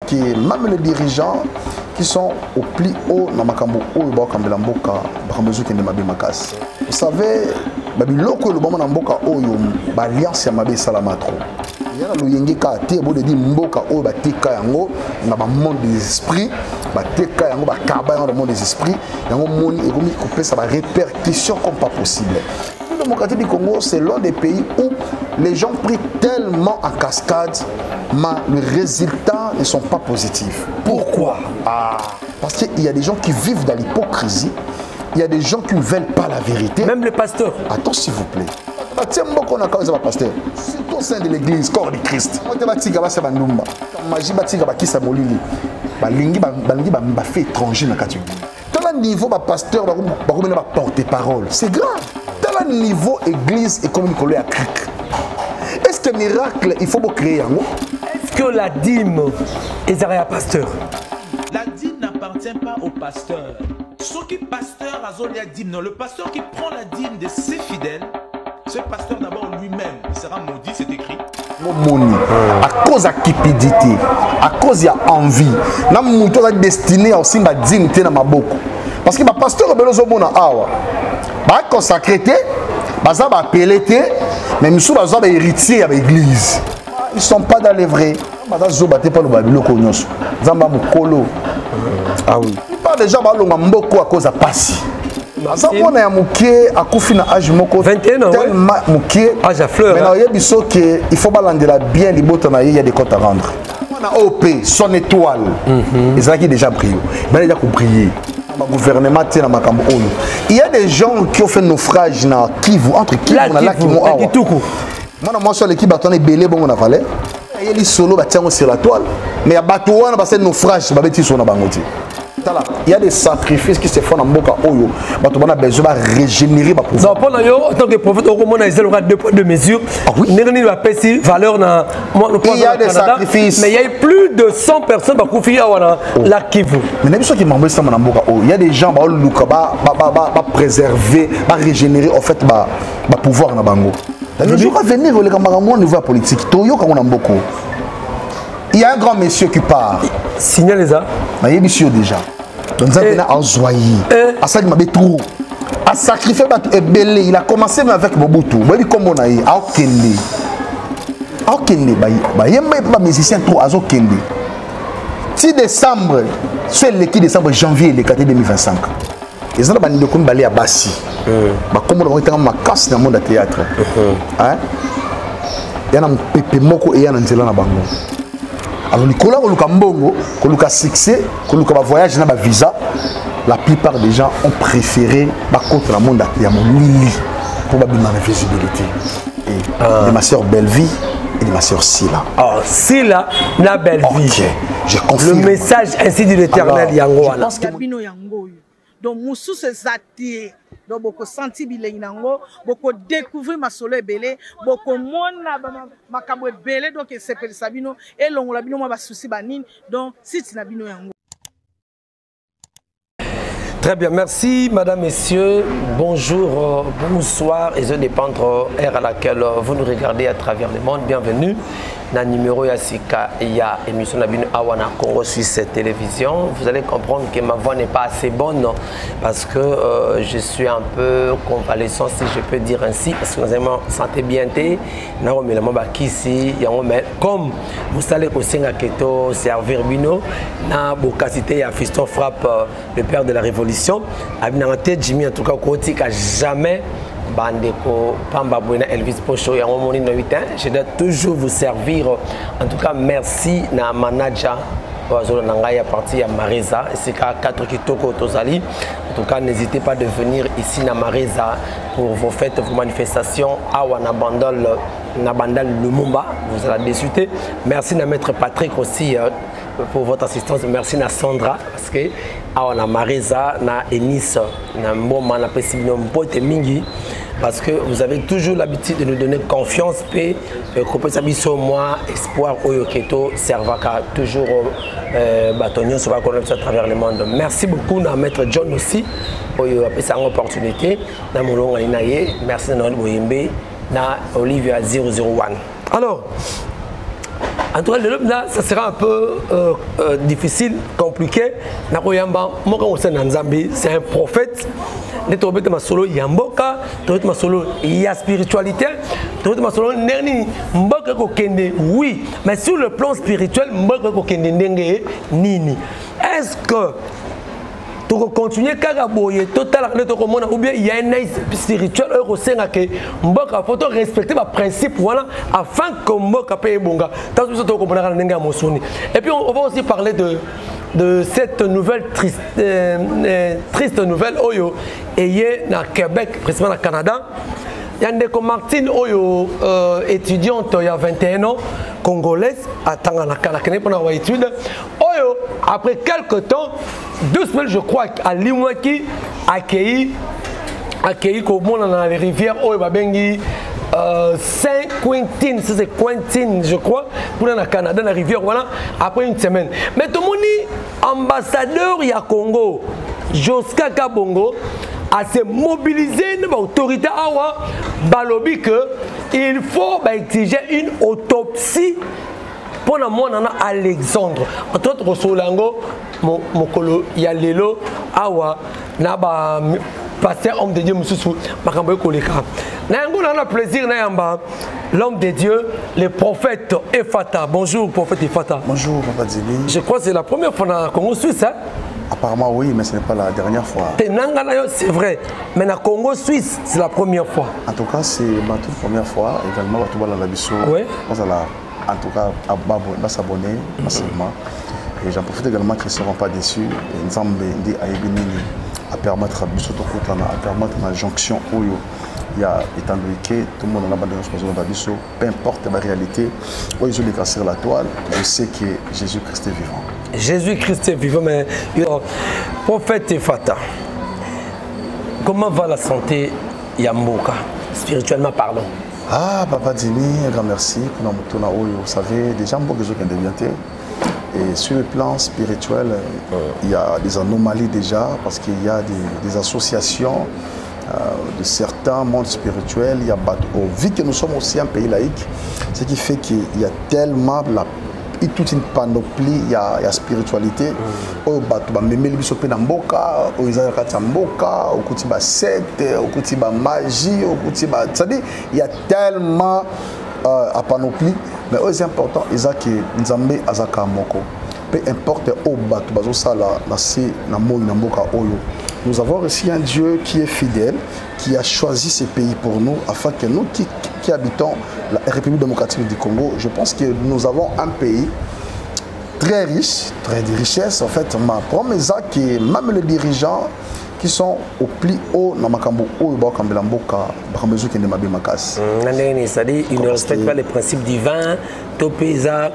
que même les dirigeants qui sont au plus haut dans Makambo, vous savez, biloko le moment mboka oyo alliance ya mabe salamatro. Yana lo yengeka te bo de di mboka oyo bateka yango na ba monde des esprits, bateka yango ba kaba dans le monde des esprits, yango moni ekomi kopesa ba répercussion comme pas possible. La démocratie du Congo, c'est l'un des pays où les gens prient tellement en cascade, mais les résultats ne sont pas positifs. Pourquoi? Parce qu'il y a des gens qui vivent dans l'hypocrisie, il y a des gens qui ne veulent pas la vérité. Même le pasteur. Attends, s'il vous plaît. Tiens, moi, qu'on a causé le pasteur. C'est au sein de l'église, corps de Christ. Moi, je suis un peu de magie, je suis un peu de fait étranger dans la catégorie. Dans le niveau, le pasteur va porter-parole. C'est grave. Dans le niveau église et communiquer à cric. Est-ce que miracle, il faut créer un mot? Est-ce que la dîme est un pasteur? La dîme n'appartient pas au pasteur. Ce qui est pasteur à Zolia dîme, non, le pasteur qui prend la dîme de ses fidèles, ce pasteur d'abord lui-même, il sera maudit, c'est écrit. À cause de la cupidité, à cause de l'envie, nous sommes destinés à aussi la dîme dans ma bouche. Parce que le pasteur va consacrer, va appeler, mais nous sommes héritiers de l'église. Ils ne sont pas dans les vrais. Ah oui. Pas déjà à cause de passi. On a mouké à Koufina âge moko 21 ans. Tellement mouké âge à fleur. Mais il faut balancer bien les bottes, il y a des comptes à rendre. On a OP, son étoile. Et ça qui est déjà brillé. Il y a brillé. Gouvernement il y a des gens qui ont fait naufrage dans Kivu, entre Kivu et la Kivu. Moi, sur l'équipe, on est belé, bon, on a fallu. Il y a des solos sur la toile. Mais il y a des naufrages, il y a des sacrifices qui se font dans Mboka Oyo. On a besoin de régénérer. En tant que prophète, on a deux poids de mesure. Il y a des sacrifices. Mais il y a plus de 100 personnes qui ont confié à la Kivu. Mais il y a des gens qui ont préserver, régénérer en fait le pouvoir dans Bango. Le jour à venir, au niveau politique, il y a un grand monsieur qui part. Signalez ça. Il y a monsieur déjà. Donc ça vient à Zouaï. À ça il m'a trop. À sacrifier Ebele. Il a commencé avec Mobutu. Il comme on a eu à Okende. À Okende, il y a pas musicien trop à Okende. 6 décembre, c'est le 6 décembre janvier 2025. Et ça va nous aller à Bassi. Comme on a été en casse dans le monde de théâtre. Il y a un pépé moko et il y a un zélan à Bango. Alors, Nicolas, quand on a succès, quand on a voyage dans visa, la plupart des gens ont préféré contre le monde à mon Lili pour la visibilité. Et de ma soeur Bellevie et de ma soeur Silla. Oh, Silla, la Bellevie. Okay. Je confirme. Le message ainsi de l'Éternel Yango. Je pense que donc Moussou se zati donc beaucoup senti bilingue nango beaucoup découvrir ma soleil belé beaucoup mona makambo belé donc c'est pour sabino et longo la bino ma souci banine donc si tu n'abino yango. Très bien, merci madame, messieurs, bonjour, bonsoir et je dépendre ère à laquelle vous nous regardez à travers le monde, bienvenue. Dans le numéro Yassika, il y a émission Nabino Awana Congo sur cette télévision. Vous allez comprendre que ma voix n'est pas assez bonne parce que je suis un peu convalescent, si je peux dire ainsi, parce que nous avons santé bien. Comme vous savez au Singaketo, servir Bino, na Bokasité à Fiston Frappe, le père de la Révolution, Abinante Jimmy, en tout cas, Kotik a jamais. Bandeko Pamba Buena Elvis Pocho et Amoni no 8 ans. Je dois toujours vous servir. En tout cas, merci na manager Oazolo Nangaya parti à Mareza. C'est 4 Kitoko Tozali. En tout cas, n'hésitez pas de venir ici na Mareza pour vos fêtes, vos manifestations. Awana Bandal Lumumba. Vous allez désuter. Merci à maître Patrick aussi pour votre assistance. Merci à Sandra parce que on a Mareza, na Enis, na Mboma, na Pessimino Mpote Mingi parce que vous avez toujours l'habitude de nous donner confiance et que moi espoir Oyoketo Servaka toujours bâtonnier sur la connexion à travers le monde. Merci beaucoup à maître John aussi pour cette opportunité. Merci à Noël Boyembe, na Olivia 001. Alors, En tout cas, là, ça sera un peu difficile, compliqué. C'est un prophète. Il y a mboka, il y a spiritualité, oui, mais sur le plan spirituel, est-ce que tu continues ou bien il y a un œil spirituel il faut respecter les principes voilà, afin que Mboka paye bonga. Et puis on va aussi parler de cette nouvelle triste nouvelle Oyo et na Québec, précisément au Canada. Il y a une Martine Oyo, étudiante il y a 21 ans, congolaise, attendant la Canada pour avoir étude. Oyo, après quelques temps, 2 semaines je crois, à Limouaki, accueilli comme on dans la rivière Oyo Babengi. Saint-Quentin, c'est Quentin, je crois, pour le Canada, dans la rivière, voilà, après une semaine. Mais tout le monde dit, ambassadeur, il y a Congo, Joska Kabongo, à se mobiliser l'autorité awa balobi que il faut exiger une autopsie pour la mort Alexandre. Entre autres, Solango, Mokolo Yalelo awa naba pasteur homme de Dieu Moussou Makambo Koleka. Nango na plaisir na yamba l'homme de Dieu, le prophète Efata. Bonjour prophète Efata. Bonjour Papa Djili. Je crois que c'est la première fois dans Congo Suisse hein. Apparemment oui, mais ce n'est pas la dernière fois. C'est vrai, mais dans Congo Suisse, c'est la première fois. En tout cas, c'est ma toute première fois. Également, tout le monde oui. En tout cas, à s'abonner massivement. Et j'en profite également qu'ils ne seront pas déçus. Nzambe ndi aibinini à permettre à bisoto kutana, à permettre la jonction Oyo. Il y a étant donné que tout le monde a la biso, peu importe la réalité, Oyo je l'ai sur la toile, je sais que Jésus-Christ est vivant. Jésus-Christ est vivant, mais prophète Efata, comment va la santé Yamboka, spirituellement parlant? Ah, Papa Djimi, un grand merci pour nous. Vous savez, déjà, beaucoup de gens qui ont dévié. Et sur le plan spirituel, il y a des anomalies déjà, parce qu'il y a des associations de certains mondes spirituels. Il y a, vu que nous sommes aussi un pays laïque, ce qui fait qu'il y a tellement toute une panoplie, il y a spiritualité. Il y a magie, il y a tellement à panoplie. Mais c'est important, Nzambe azaka moko. Peu importe où nous avons reçu un Dieu qui est fidèle, qui a choisi ce pays pour nous, afin que nous qui habitons la République démocratique du Congo, je pense que nous avons un pays très riche, très de richesse. En fait, ma promesse est que même les dirigeants qui sont au plus haut dans Makambo, ils ne respectent pas les principes divins. Déjà,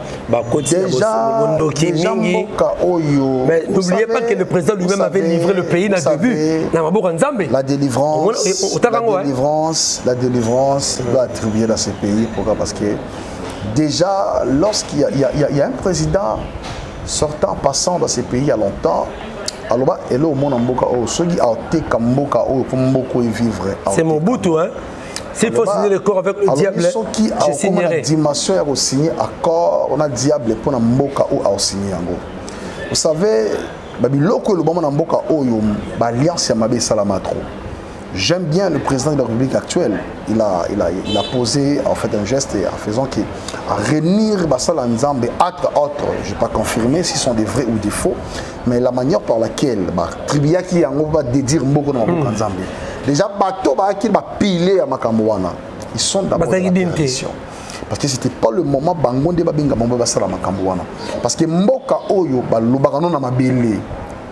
mais n'oubliez pas que le président lui-même avait livré le pays dans le début. La délivrance doit attribuer dans ce pays. Pourquoi? Parce que déjà, lorsqu'il y a un président sortant, passant dans ce pays il y a longtemps, c'est mon bout, hein? S'il faut signer le corps avec le diable, je signerai. On a diable pour mboka ou signer. Vous savez, l'alliance Yamabé Salamatro. J'aime bien le président de la République actuelle. Il a posé en fait un geste en faisant que à réunir Basala Nzambe, entre autres, je ne vais pas confirmer s'ils sont des vrais ou des faux, mais la manière par laquelle Tribia qui va dédire Mboko dans Nzambe. Déjà, bateau qui va piler à Makamouana. Ils sont d'abord dans la tradition. Parce que ce n'était pas le moment Bangonde Babinga Mambo Basala Makamouana. Parce que Mboka Oyo,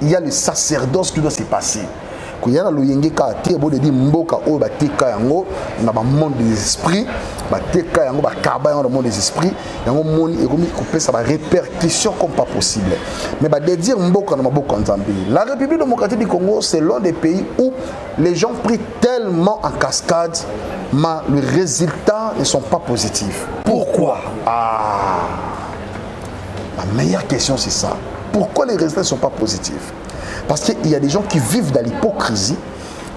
il y a le sacerdoce qui doit se passer. Il y a le yengeka te bo de di mboka o ba teka yango na ba monde des esprits ba teka yango ba kaba yango dans le monde des esprits yango moni ekomi couper ça ba répercussion comme pas possible mais ba de dire mboka na mboka nzambe. La République démocratique du Congo, c'est l'un des pays où les gens prient tellement en cascade mais les résultats ne sont pas positifs. Pourquoi? La meilleure question c'est ça. Pourquoi les résultats ne sont pas positifs? Parce qu'il y a des gens qui vivent dans l'hypocrisie,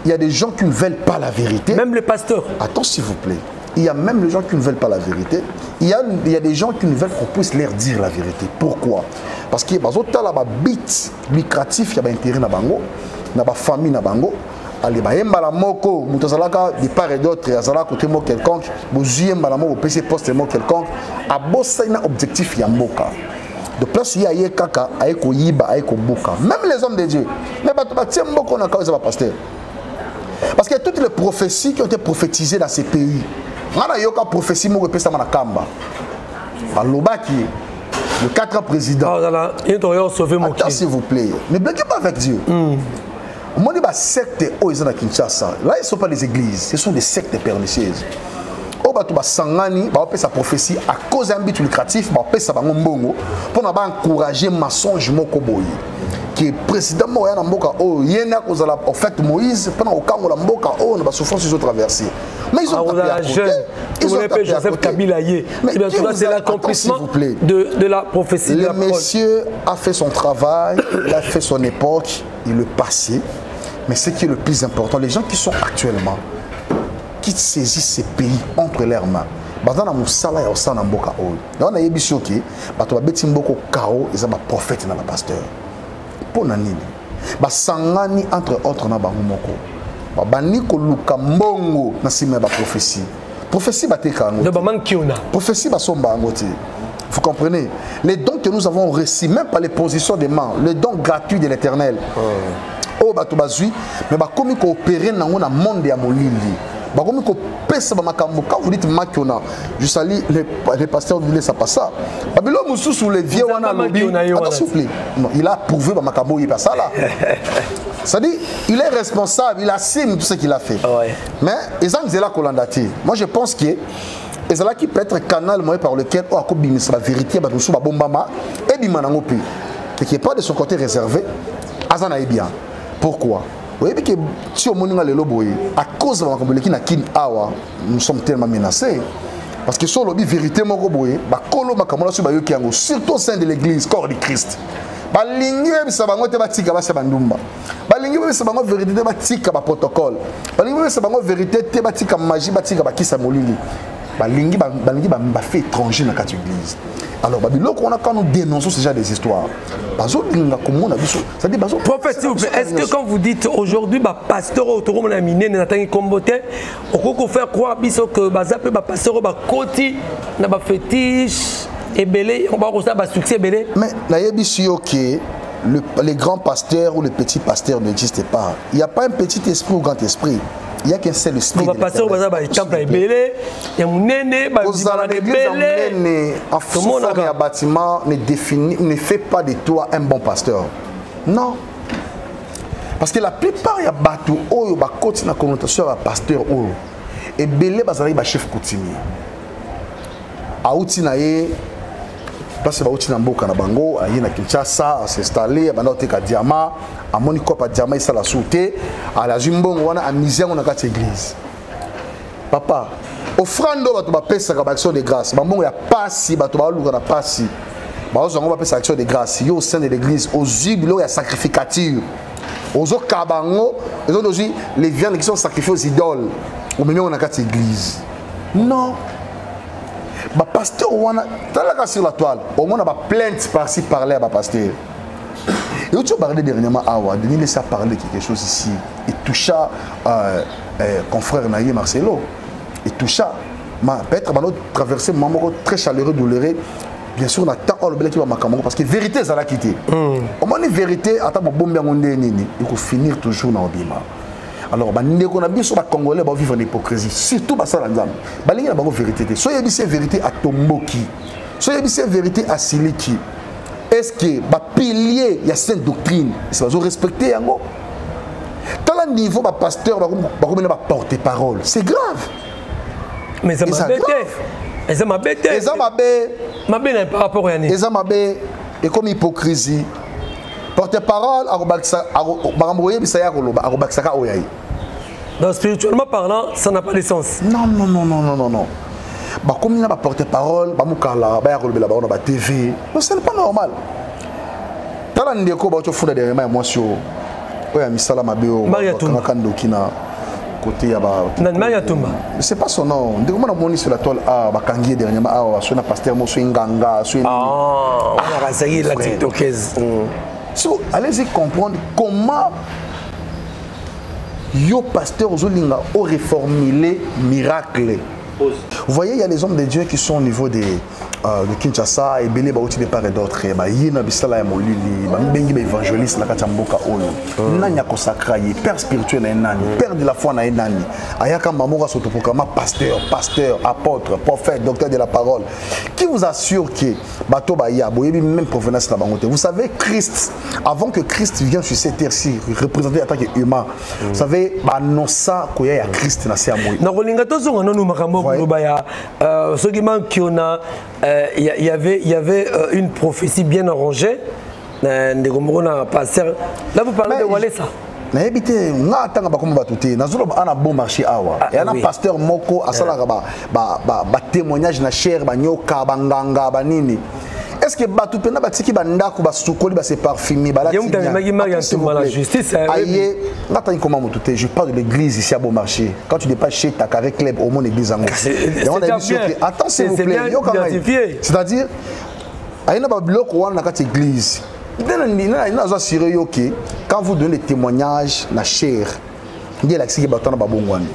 il y a des gens qui ne veulent pas la vérité. Même les pasteurs. Attends s'il vous plaît. il y a même les gens qui ne veulent pas la vérité. Il y a des gens qui ne veulent qu'on puisse leur dire la vérité. Pourquoi? Parce que les autres là, bit lucratif, il y a intérêt na bango, na ba famille na bango. Allez, bah la moko, mutazalaka de part et d'autre, azala côté mo quelconque, bozuye malamo au PC poste mo quelconque, a bossa ina objectif ya mboka. De place il y a yé kaka, aeko yiba, aeko boka. Même les hommes de Dieu. Mais bah tiens mboko na cause ba pasteur. Parce que toutes les prophéties qui ont été prophétisées dans ces pays, ngana yoka prophétie mo pesa manakamba. Balobaki le 4 président. Attends s'il vous plaît. Ne blaguez pas avec Dieu. Moi, les sectes à Kinshasa, là, ils ne sont pas des églises, ce sont des sectes pernicieuses. Au Sangani, sa prophétie à cause d'un but lucratif, pour encourager le mensonge Mokoboy. Qui est président Moya Namboka, Yena, en fait, Moïse, pendant aucun moment, Namboka, on a souffrance qu'ils ont traversé. Mais ils ont tapé à côté. Ils ont tapé Joseph Kabila. C'est l'accomplissement de la prophétie. Le monsieur a fait son travail, il a fait son époque, il est passé. Mais ce qui est le plus important, les gens qui sont actuellement, qui saisissent ces pays entre leurs mains. Dans la Moussala, il y a aussi un Namboka. Dans la Yébishoki, il y a beaucoup de chaos, il y a un prophète dans le pasteur. Pour nani basangani entre autres na bango moko bani ko luka mbongo na sima ba prophétie bateka ngo de bamankiona prophétie basomba ngo ti. Vous comprenez les dons que nous avons reçus même par les positions des mains, les dons gratuits de l'Éternel. Oh bato bazui mais ba komi ko opérer nango na monde ya molindi. Quand vous dites Makiona, je salue les pasteurs de l'île Sapassa. Babylone sous les vieux wana lobby. S'il vous plaît. Non, il a prouvé Makambo il pas ça là. C'est-à-dire, il est responsable, il assume tout ce qu'il a fait. Mais Ezan Zela Kolandati, moi je pense que Ezala qui peut être un canal par lequel on a la vérité sous Bombama et Bimanangopi. Et qui n'est pas de son côté réservé, Azana est bien. Pourquoi? Vous voyez que si on a le lobby, à cause de la Kin Awa, nous sommes tellement menacés. Parce que sur le lobby, vérité, surtout au sein de l'église, corps du Christ. Balingi bisabango te batika ba sebandumba. Balingi bisabango vérité te batika ba protocole. Balingi bisabango vérité te batika magie batika ba kisa molili. Balingi ba fait étranger dans cette église. Alors Babylone quand nous dénonçons ce genre des histoires. Bazo linga comment on a vu ça. Ça dit bazo. Prophète, s'il vous plaît, est-ce que quand vous dites aujourd'hui ba pasteur autour de la mine n'attend kombote, on faire croire biso que baza pe ba pasteur ba koti na ba fétiche et belé on va ressentir ba succès belé. Mais la yebisi OK, les grands pasteurs ou les petits pasteurs n'existent pas. Il n'y a pas un petit esprit ou grand esprit. Il n'y a qu'un seul esprit. Pasteur en fonction d'un bâtiment ne fait pas de toi un bon pasteur. Non. Parce que la plupart il y a bateau il y a une connotation à pasteur et belé bazali ba chef coutumier. Aouti naé parce que baouti na mboka na bango ayi na Kinshasa s'installer banda oteka diamant a moniko pa diamant ça la sauté à la jimbongo wana a misère on a quatre église. Papa offrande bato ba pesa ka action de grâce bambongo ya pasi bato ba luka na pasi bazo ngo ba pesa action de grâce yo au sein de l'église aux jubilés ya sacrificature aux okabango ils ont aussi les viandes qui sont sacrifiées aux idoles au milieu on a quatre église. Non. Bah pasteur wana talaka sur la toile au moins on a plainte par-ci par-là à pasteur. Et où tu as parlé dernièrement awa Denis laisse parler quelque chose ici et toucha confrère Naïe Marcelo et toucha peut-être notre traversée moment très chaleureux douloureux. Bien sûr on attend le bel qui va makamoko parce que vérité ça l'a quitté. Au moins une vérité attends bombe nini il faut finir toujours dans obima. Alors, on a bien sûr les Congolais vivent en hypocrisie, surtout ça la dame. Il y a une vérité. Soyez bien vérité à Tomboki, soyez bien vérité à Siliki. Est-ce que les piliers, il y a cette doctrine, ils sont respectés en haut. Dans le niveau, les pasteurs vont porter parole. C'est grave. Mais ça m'a bêté. Ça m'a bêté. Ça m'a bêté par rapport à Yannick. Ça m'a bêté. Et comme hypocrisie. Porte-parole, donc spirituellement parlant, ça n'a pas de sens. Non. Comme il n'y a pas porte-parole, TV, ce n'est pas normal. côté ya ba Nanma Tumba. C'est pas son nom. Dès que on a moni sur la toile ba kangié dernièrement sur un pasteur mo sur nganga sur on a rasé la TikTokaise. So allez-y comprendre comment yo pasteur Ozolinga au réformulé miracle. Vous voyez, il y a les hommes de Dieu qui sont au niveau de Kinshasa et Belé Baouti de part et d'autre. Il y a Bissala et Molili, il y a évangéliste la Kachamboka Oyo. Il y a consacré, père spirituel, père de la foi, il y a Mamora Sotopoukama, pasteur, apôtre, prophète, docteur de la parole. Qui vous assure que Bato Baya, même provenance de la Bangote. Vous savez, Christ, avant que Christ vienne sur cette terre-ci, représenté en tant qu'humain, vous savez, annonça qu'il y a Christ dans ces amours. Il y avait une prophétie bien arrangée. Là, vous parlez de Walesa. Mais évitez, on a tant de battues. Nous avons un bon marché awa. Et un pasteur moko asala ba témoignage na cher ba nyoka banganga banini. Est-ce que batu pena batiki bandako ba sukoli ba se parfumé ba la la justice aïe n'attends comment motuté je parle de l'église ici à bon marché quand tu dépasses chez ta carré club au mon église en haut attends s'il vous plaît c'est-à-dire aïe na ba bloc wana na église quand vous donnez des témoignages na cher ndiye la siki batana ba bongwani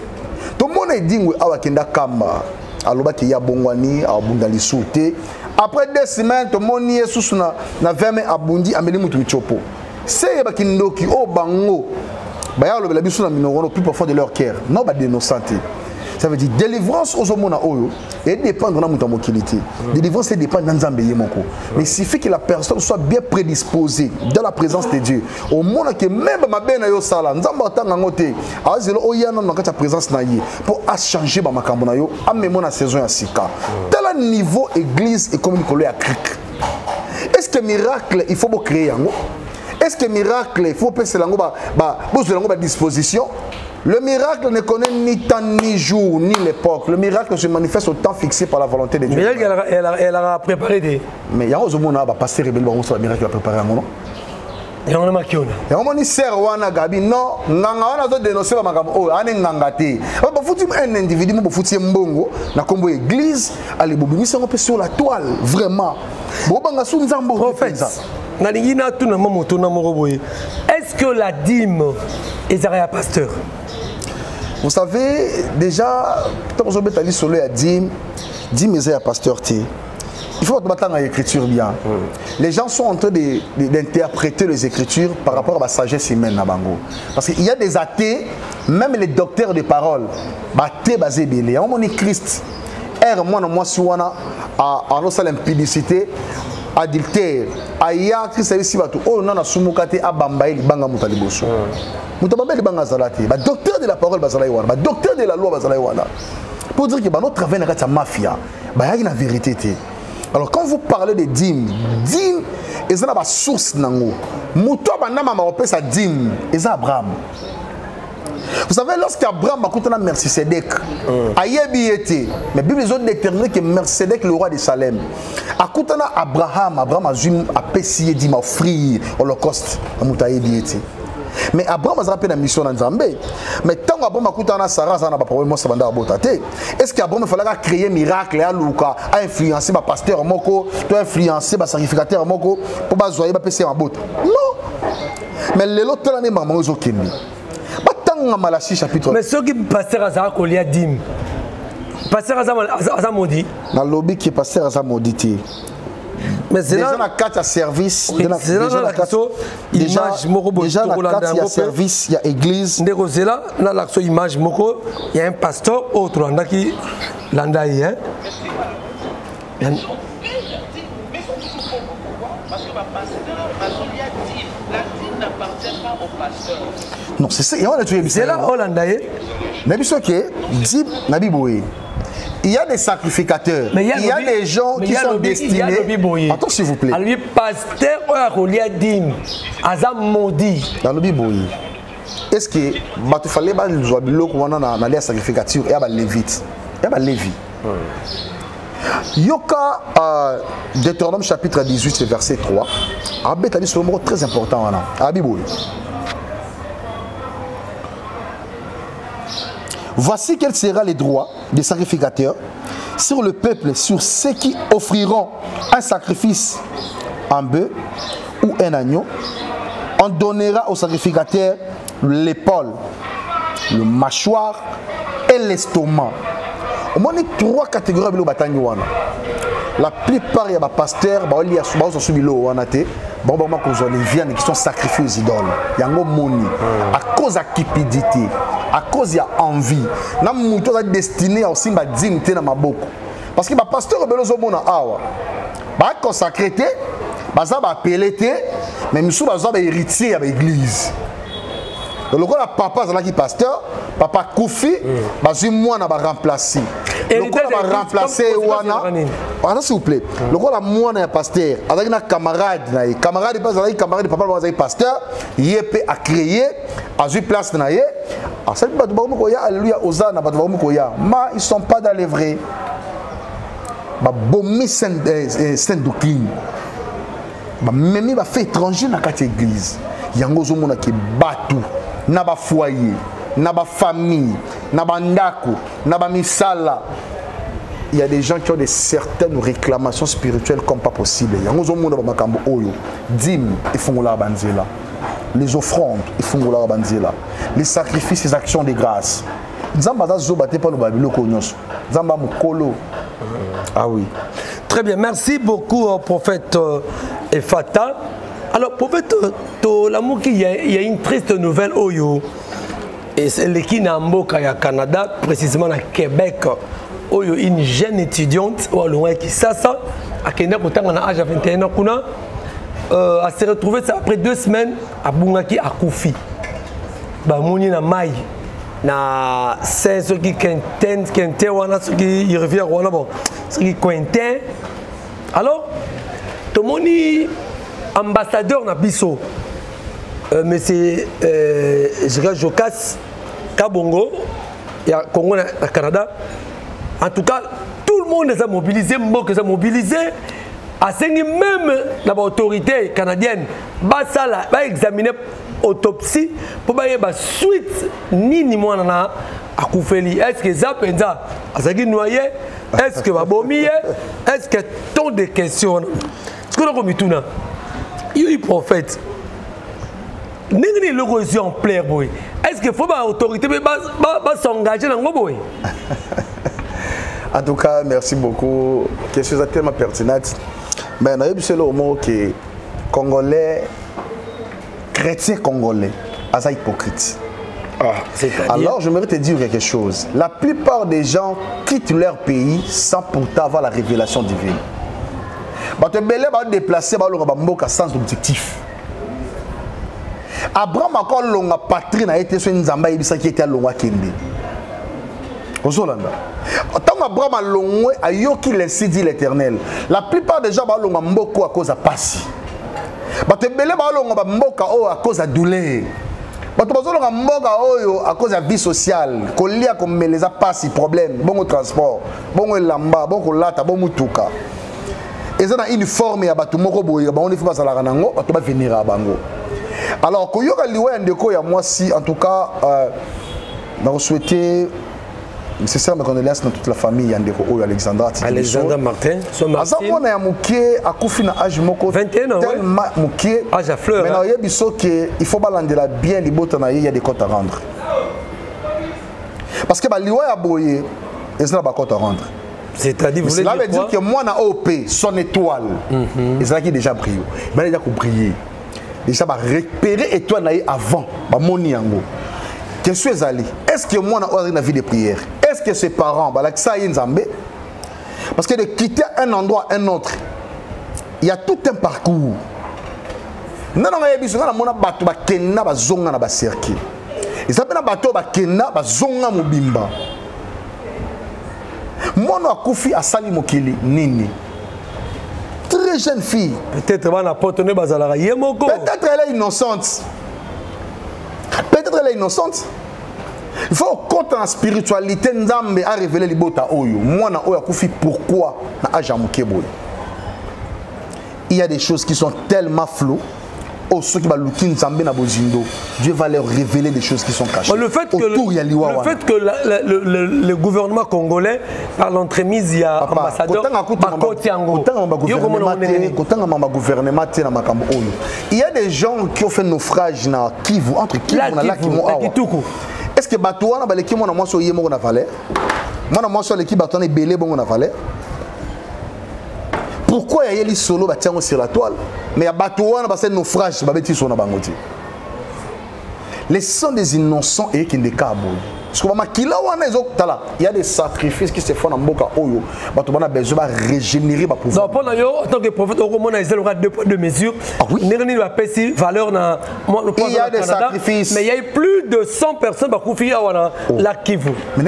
to mona dingwe awa kenda kamba aloba ki ya bongwani abunda lisute. Après 2 semaines, tout le monde est sous na verme abundi ameli mutu michopo. C'est ba kindoki o bango. Ba ya lo bela biso na minorono plus profond de leur cœur. Non ba dénonçante. Ça veut dire délivrance aux hommes oyo et dépendre de notre mokilité. Délivrance dépend de Nzambe yemoko. Mais il suffit que la personne soit bien prédisposée dans la présence de Dieu. Au moment que même ma bena yo sala Nzambe atanga ngote azelo oyana na kata présence na ye pour changer ba makambo na yo amemo na saison ya sika. Tel niveau église et communiquer à cric. Est-ce que miracle il faut créer yango? Est-ce que miracle il faut passer lango ba disposition? Le miracle ne connaît ni temps, ni jour, ni l'époque. Le miracle se manifeste au temps fixé par la volonté de Dieu. Mais elle a préparé des... Mais il y a un moment où pasteur rebelle va miracle a préparé un moment. Il y a un moment qui on a. Il y a un moment où sert wana gabi non, nganga wana zo dénoncer ba makamo oh ane nganga te. Ba futi un individu mo futi mbongo na kombo église ali bobimisa ngo sur la toile vraiment. Bo banga su nzambo prophète. Na lingina tu na moto na moroboye. Est-ce que la dîme est un pasteur? Vous savez, déjà, quand vous avez dit solo à dîme est un pasteur. Il faut attendre l'écriture bien. Les gens sont en train d'interpréter les écritures par rapport à la sagesse humaine. Parce qu'il y a des athées, même les docteurs de parole, athées basés belé. On est Christ. Moi, si on a en l'impudicité, adultère, aya Christ a dit oh non, sumukate abambaye libanga mutaliboso. Mutabambaye libanga zalati. Ba docteur de la parole bazalaï wana, ba docteur de la loi bazalaï wana. Pour dire que notre travail n'a mafia, ba y a une vérité. Alors quand vous parlez de dîmes, dîmes, ils ont la source nango. Muto banama ma opé sa dîme, ils ont Abraham. Vous savez, lorsqu'Abraham a coûté Melchisedec, mais la Bible a déterminé que Melchisedec, le roi de Salem, a coûté Abraham a payé dit offrir l'Holocauste à Moutaïbi. Mais Abraham a rappelé la mission dans Zambé. Mais tant qu'Abraham a coûté Sarah, ça n'a pas problème. Est-ce qu'Abraham fallait créer un miracle à Luka, à influencer le pasteur Moko, à influencer le sacrificateur Moko pour bazoyer le PC en botte? Non. Mais l'autre année, maman, ils ont mais ceux qui pasteur Azara Kolia Dim, pasteur Azara maudit. Dans le lobby qui pasteur Azara maudit. Mais c'est là la carte à service. Déjà la carte image moko déjà la carte à service, il y a église. Ndeko zela na l'action image moko, il y a un pasteur autre anda qui landai hein. Non, c'est ça. C'est là hollandais. Il y a des sacrificateurs, il y a des gens qui sont destinés. Attends s'il vous plaît. Le pasteur a dit dans le Bible, est-ce que il fallait que les sacrificateurs et les lévites, Lévi. Yoka Deutéronome chapitre 18 verset 3. Abet a dit ce mot très important. Voici quels seront les droits des sacrificateurs sur le peuple, sur ceux qui offriront un sacrifice en bœuf ou un agneau. On donnera au sacrificateur l'épaule, le mâchoire et l'estomac. On a 3 catégories de bataille. La plupart des pasteurs, les viandes qui sont sacrifiées aux idoles. Il y a à cause de la cupidité, à cause de l'envie. Nous sommes destinés à aussi dignité dans ma boque. Parce que les pasteurs sont consacrés, ils sont appelés, mais ils sont héritiers de l'église. Donc, le papa est pasteur, papa Koufi, moi on va remplacer. Le va remplacer s'il vous plaît. Le moi on pasteur, avec un camarade, camarade de papa est pasteur, il peut créer, à une place na ye. Alléluia, Hosanna, mais ils ne sont pas dans les vrais. Ils sont sainte doctrine. Même ils fait étranger dans l'église. Il y a des gens qui battent. Na ba foyer, na ba famille, na ba ndako, na ba misala. Il y a des gens qui ont certaines réclamations spirituelles comme pas possible. Il y a des gens qui ont makambo oyo, dîmes, ils font la banzela. Les offrandes, ils font la banzela. Les sacrifices, les actions de grâce. Zamba da zo baté pas le babilo konyoso. Zamba mukolo. Ah oui. Très bien, merci beaucoup prophète Efata. Alors, prophète, il y a une triste nouvelle Oyo. Et c'est l'équipe Namboka au Canada, précisément à Québec. Oyo, une jeune étudiante qui s'assa à Kenya, à l'âge de 21 ans, a se retrouvé après 2 semaines à Bungaki à Koufi. Bamouni na Maï. Na c'est ce qui quinté wana ce qui revient wana bon ce qui quinté. Alors, tout le monde ambassadeur na biso monsieur Jokas Kabongo et Congo na Canada. En tout cas, tout le monde les a mobilisés, Mbok les a mobilisés. À ce même l'autorité canadienne va examiner autopsie pour voir la suite ni moins à Koufeli. Est-ce que ça pensa à ce qui noyé? Est-ce que va vomir? Est-ce que tant de questions? Ce que nous avons il y a prophète. N'est-ce que le exemplaire boy? Est-ce qu'il faut que l'autorité s'engager dans le boy? En tout cas, merci beaucoup. Question tellement pertinente. Mais on a eu le mot que Congolais, chrétiens congolais, sont hypocrites. Alors, je voudrais te dire quelque chose. La plupart des gens quittent leur pays sans pourtant avoir la révélation divine. Tu vas te déplacer sans objectif. Abraham a encore longa patrie na été sur une zamba qui était à longa kende. Ozolanda. Tant Abraham a longa ayoki laissé dit l'Éternel. La plupart des gens ba longa mboko à cause de passi. Te belé ba longa mboka o à cause de douleur. Tu vas longa mboka oyo à cause de vie sociale. Kolia comme les a passi problème, bon transport, bon lamba, bon lata, bon mutuka. Et ça a une forme ya batu moko boye ba on faut pas la nango, tu vas venir à bango. Alors, quand il y a un moi si en tout cas, je souhaite nécessaire mes condoléances dans toute la famille Yandeko Oyo Alexandra Martin. Moko 21 ans. Âge à fleur. Mais il faut balander bien les bottes, il y a des comptes à rendre. Parce que liwa ya boye, il y a des comptes à rendre. C'est-à-dire, vous cela veut dire que moi na OP, son étoile, et c'est là qui déjà brillé. Mais il a brillé. Déjà repérer étoile avant, moni yango. Qu'est-ce que c'est allé? Est-ce que moi na une vie de prière? Est-ce que ses parents ça y nzambe? Parce que de quitter un endroit un autre, il y a tout un parcours. Non non biso na mona bato ba kenna ba zonga na ba cercle. Et ça pena bato ba kenna ba zonga mobimba. Mono akufi asali mokili nini? Très jeune fille. Peut-être elle est innocente. Peut-être elle est innocente. Il faut compter en spiritualité Nzambe a révélé les bota oyo. Moi na oya kufi pourquoi na aja mokeboy. Il y a des choses qui sont tellement floues, oh ceux qui va looking Nzambe na bozindo, Dieu va leur révéler des choses qui sont cachées. Le fait que le gouvernement congolais, par l'entremise, il y a ambassadeur il y a des gens qui ont fait naufrage na Kivu, entre Kivu na la Kivu. Est-ce que Batouana ba leki mona mwasi oyemo na valeur? Mona mwasi leki Batouana belé bongo na valeur? Pourquoi il y a les solo batiango sur la toile? Mais il y a Batouana ba c'est naufrage ba beti sona bangoti. Les sangs des innocents et qui ne cabouillent. Parce que il y a des sacrifices qui se font dans Mboka Oyo. Il a besoin de régénérer le pouvoir. En tant que prophète, il y a deux poids de mesure. Il y a des sacrifices. Mais il y a plus de 100 personnes qui ont la Kivu. Mais il y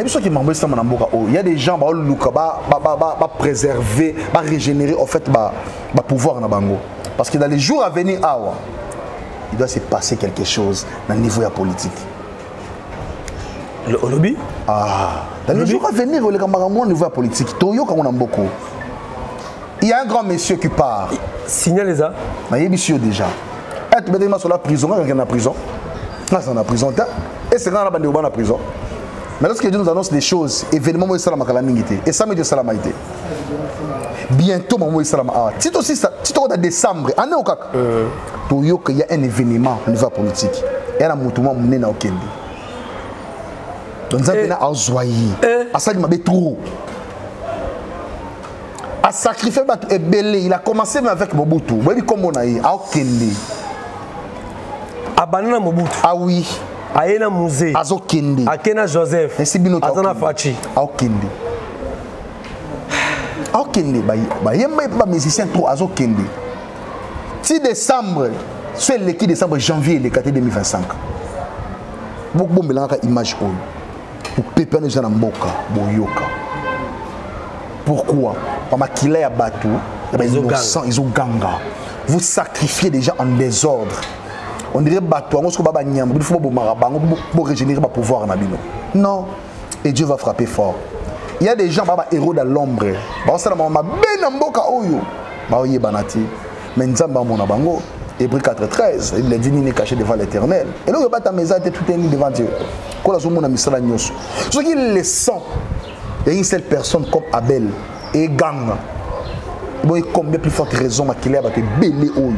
a des gens qui ont préserver, régénérer en fait le pouvoir. Parce que dans les jours à venir, il doit se passer quelque chose dans le niveau politique. Le lobby? Dans les jours à venir, au niveau politique, il y a un grand monsieur qui part. Signale les a. Il y a monsieur déjà. Tu mets sur la prison, il y a en prison. Là, c'est en prison. Et c'est quand on est en prison. Mais lorsque Dieu nous annonce des choses, événements, et ça me dit salamité. Bientôt, si tu es en décembre, il y a un événement au niveau politique. Il y a un mouvement qui est en Kenya. Donc, il y a un zoyer. À sacrifier, il a commencé avec Mobutu. Comme on a eu, à Kenya. À Banana Mobutu. Ah oui. À Ena Musée. À Kenya. À Kena Joseph. À Zana Fachi. À Kenya. À Kenya. Il y a un musicien trop à Kenya. 6 décembre, c'est le 4 décembre, janvier 2025. Beaucoup de image pour péper les gens en Mboka, Boyoka. Pourquoi? Parce qu'il y a bateau, ils ont ganga. Vous sacrifiez des gens en désordre. On dirait bateau, il faut régénérer le pouvoir. Non. Et Dieu va frapper fort. Il y a des gens qui sont héros dans l'ombre. Mais Hébreux 4:13, il a dit qu'il est caché devant l'Éternel. Et là, il va tout est devant Dieu. Quand on a mis ça, ce qui le sent, il y a une seule personne comme Abel et gang. Il y a combien plus forte raison qu'il a battu belé ou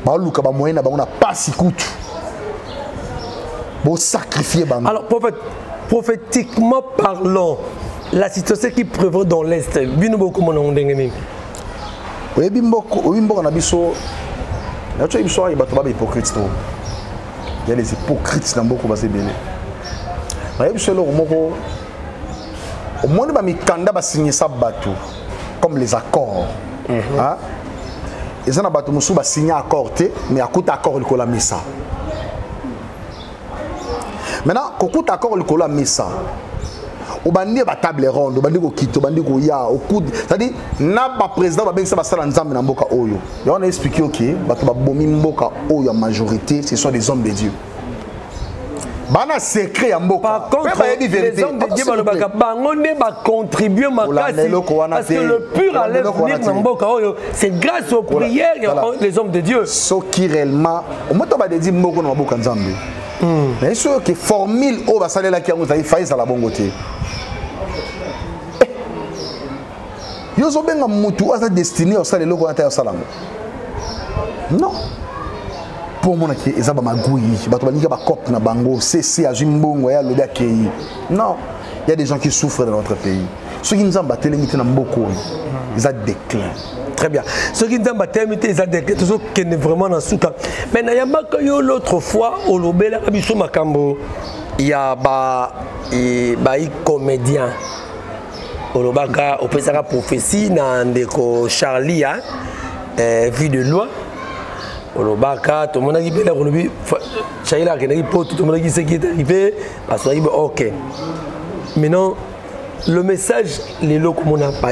Baluka ba moyen na ba pas si coûte. Bon sacrifier bango. Alors prophétiquement parlant, la situation qui prévaut dans l'Est, bino beaucoup mon ndengeni. Oui, bimbo na biso. Na tso biso ay bato ba hypocrite to. Il y a des hypocrites dans beaucoup basé belé. Na biso lo moko au monde ba mikanda ba signer ça bato comme les accords. Hein? Ils ont bato musu ba signer accord té mais à coup accord le kola misa. Maintenant, quand on a accord le messa, on va dire la table ronde, on va dire kito, on va dire ya, au coude. C'est-à-dire, n'a pas président, on va ça va faire ensemble dans Mboka Oyo. Et on a expliqué ok, bah bomi Mboka Oyo en majorité, ce sont des hommes de Dieu. Bana secret en Mboka. Par contre, les hommes de Dieu va contribuer parce que le pur à l'avenir dans Mboka Oyo, c'est grâce aux prières des hommes de Dieu. Ce qui réellement, au moins on va dire Mboka na Mboka Nzambe. Mais sûr que formule au va saler la qui a failli à la bonne côté. Yozo benga mutu asa destiné au salé loko ata salam. Non. Pour moi qui ezaba magouyi, bato banika ba cop na bango, c'est azumbongo ya loda kei. Non, il y a des gens qui souffrent dans notre pays. Ceux qui nous ont battu limité na mboko, ils ont déclin. Très bien. Ceux qui nous ont battu limité, ils ont déclin. Tout ce qui est vraiment dans ce cas. Mais n'ayama kayo l'autre fois au lobela abiso makambo, il y a ba comédien. Olobaka opesaka prophétie na ndeko Charlie hein, vu de loin. Olobaka tout le monde a dit que Charlie a dit tout le monde a dit ce qui est arrivé parce que ok. Maintenant le message les locaux mon a pas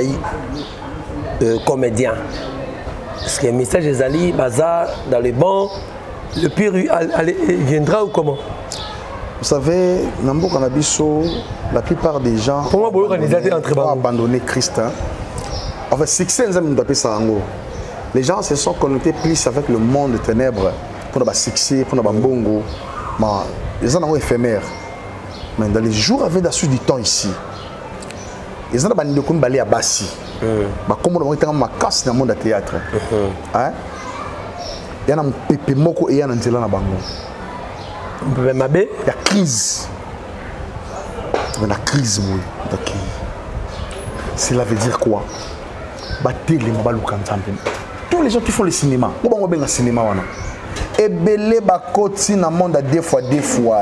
comédien. Parce que le message des alliés bazar dans les bancs le pire viendra ou comment? Vous savez, la plupart des gens ont abandonné Christ. En fait, succès, nous avons appelé ça. Les gens se sont connectés plus avec le monde de ténèbres pour le succès, pour le bongo. Les gens sont éphémères. Mais dans les jours avec la suite du temps ici, les gens sont allés à Bassi. Comme on a ma casse dans le monde du théâtre. Il y a un pépé moko et il y a un antéla na bango. Il y a crise. Il y a la crise, moi. Cela veut dire quoi? Tous les gens qui font le cinéma, comment on va le cinéma? Et belé bakoti na monde à deux fois.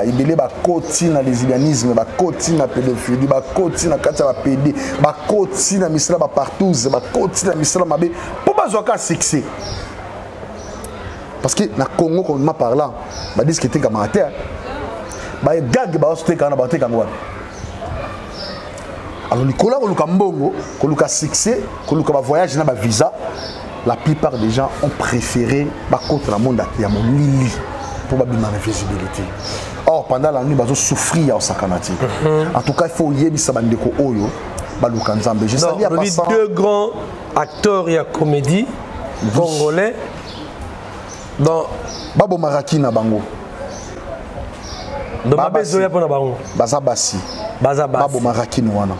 Et belé bakoti na lesbianisme, bakoti na pédophilie, bakoti na katia ba pédé, bakoti na misala ba partouze, bakoti na misala mabe. Pour pas jouer à succès. Parce que na Congo quand on m'a parlé, bah disent que t'es comme amateur, bah gag bah on se quand on a battu comme moi. Alors Nicolas quand Lucas Mbongo, quand Lucas succès, quand Lucas va voyager na ba visa, la plupart des gens ont préféré bah contre la monde à mon lili pour bah bien la visibilité. Or pendant la nuit bah on souffrir au sakanati. En tout cas il faut y ça bandeko oyo bah Lucas Nzambe. Je savais à passer deux grands acteurs et comédie congolais. Donc, Babo Maraki na bango. Donc, Babezoya pour na bango. Bazabasi. Babo Maraki wana.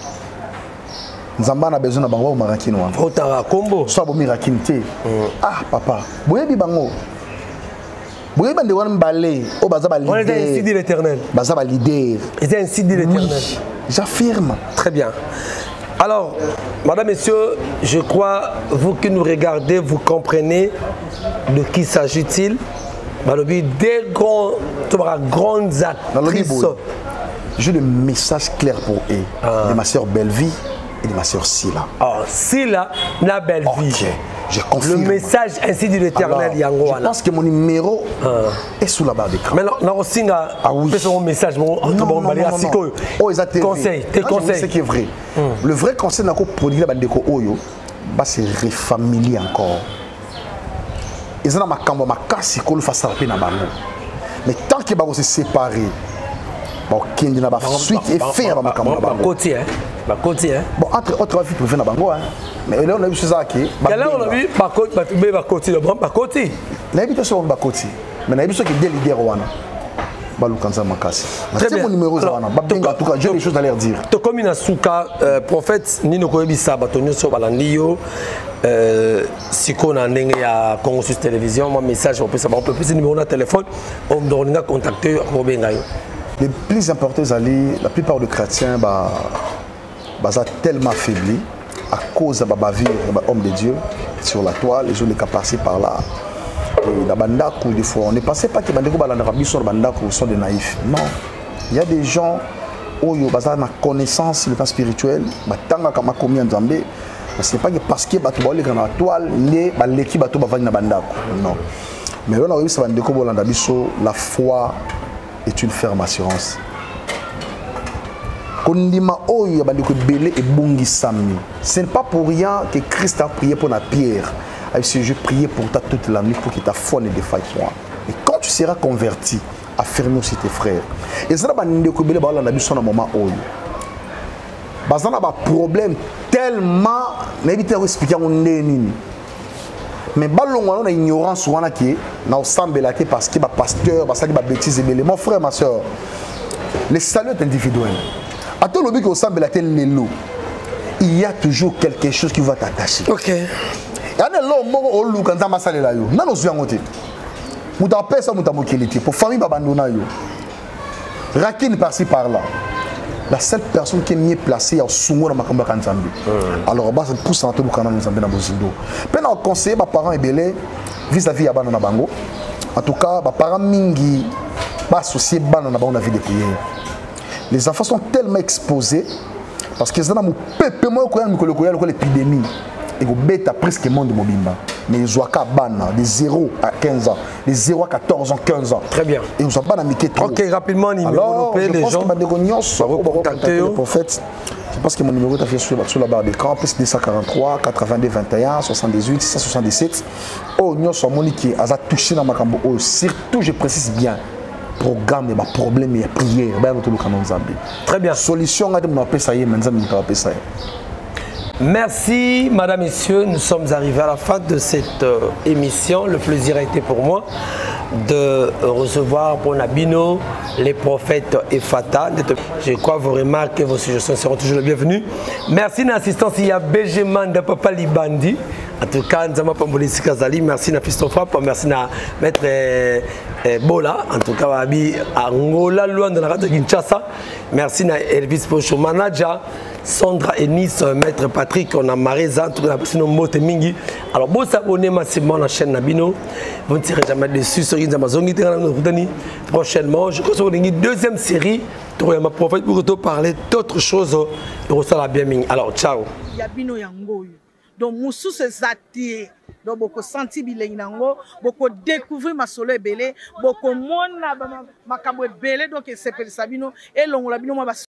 Nzamba na besoin na bango Maraki wana. Otara combo. So Babo Maraki te. Ah papa. Boyebi bango. Boyebi bande wana mbale. O bazaba leader. On est ainsi dit l'Éternel. Bazaba leader. C'est ainsi dit l'Éternel. Oui, j'affirme. Très bien. Alors, madame, messieurs, je crois, vous qui nous regardez, vous comprenez de qui s'agit-il. Des grandes actrices. J'ai le message clair pour eux. De ma soeur Bellevie et de ma soeur Silla. Ah, Silla, na Bellevie. Okay. Je confirme. Le message ainsi dit l'Éternel. Je pense que mon numéro est sous la barre d'écran. Mais non, aussi, mon message, conseil, tes conseils. C'est qui est vrai. Le vrai conseil n'a qu'au produit la bande de Oyo, c'est refamilier encore. Ils ont ma cambo, ma casse, ils face à la peine à bango. Mais tant qu'ils vont se séparer, ils vont suite et faire ma cambo. Bon, entre autres, il faut faire la bango. Mais là, on a vu ça qui. Là, on a vu par côté, le bon par côté. On a vu ça par côté. Mais on a vu ça qui est délégué. Très bien. Mon numéro, en tout cas, j'ai des choses à leur dire. Comme une souka, prophète, Nino Koyebisa, Batonio Sobalandio, si on a un Congo sur télévision, mon message, on peut savoir, on peut plus numéro de téléphone, on doit contacter Robin Gayo. Les plus importants, la plupart des chrétiens, sont tellement affaiblis à cause de la vie de l'homme de Dieu sur la toile, les gens ne sont pas passés par là. Des fois, on ne pensait pas que les sont des naïfs. Non. Il y a des gens qui ont une connaissance sur le plan spirituel. Ce n'est pas parce que les gens sont dans la toile, l'équipe va dans la bande. Non. Mais on a vu la foi est une ferme assurance. Ce n'est pas pour rien que Christ a prié pour la pierre. Je priais pour toi toute la nuit pour que ta foi ne défaille point. Et quand tu seras converti, affirme aussi tes frères. Et ça va nous découvrir dans le moment où il y a un problème tellement, mais il faut expliquer à mon nez. Mais on a ignorance on a qui na semble parce que pasteur parce que bêtise mon frère ma soeur le salut est individuel à tout le but que semble il y a toujours quelque chose qui va t'attacher. OK. Yana lo moko oluka nzamba salela yo nano zuyango te muta pesa muta mokilité pour famille babandona yo rakine par-ci par-là. La seule personne qui est mieux placée au Sungo dans Makamba Kanzambi. Alors, bah, c'est pour ça que nous avons Nzambi dans Bozindo. Puis, on conseille mes parents ébélés vis-à-vis de Banana Bango. En tout cas, mes parents mingi associés Banana Bango dans la vie de prière. Les enfants sont tellement exposés parce que c'est dans mon pépé moi qui l'épidémie. Et vous bêta presque le monde de Mobimba. Mais ils ont de 0 à 15 ans, de 0 à 14 ans, 15 ans. Très bien. Et ils ont pas d'amitié trop. Ok, rapidement, alors, je pense que les contacter le prophète. Je pense que mon numéro est affiché sur la barre d'écran, plus 243 82 21 78 677. Oh, nous sommes qui a touché dans ma cambo. Surtout, je précise bien, programme, problème et prière. Très bien. Solution, on a ça y est, maintenant, on a ça. Merci, madame, messieurs. Nous sommes arrivés à la fin de cette émission. Le plaisir a été pour moi de recevoir pour Nabino les prophètes Efata. Je crois vos remarques et vos suggestions seront toujours les bienvenues. Merci de l'assistance. Il y a Benjamin de Papa Libandi. En tout cas, nous avons Pambolisi Kazali. Merci à Fiston Frapp. Merci à Maître Bola. En tout cas, à Angola, loin de la radio Kinshasa. Merci à Elvis Pocho, manager. Sandra et Nice, Maître Patrick, on a Marisa, en tout cas, nous avons Mingi. Alors, vous vous abonnez massivement à la chaîne Nabino. Vous ne serez jamais déçus sur Amazon. Prochainement, je crois que c'est une deuxième série. Pour parler d'autres choses. Alors, ciao. Donc, Moussou se zati, donc beaucoup senti bilé nango, beaucoup découvrir ma solo belé, beaucoup mona ma kabwe belé, donc c'est per sabino et l'on la bino ma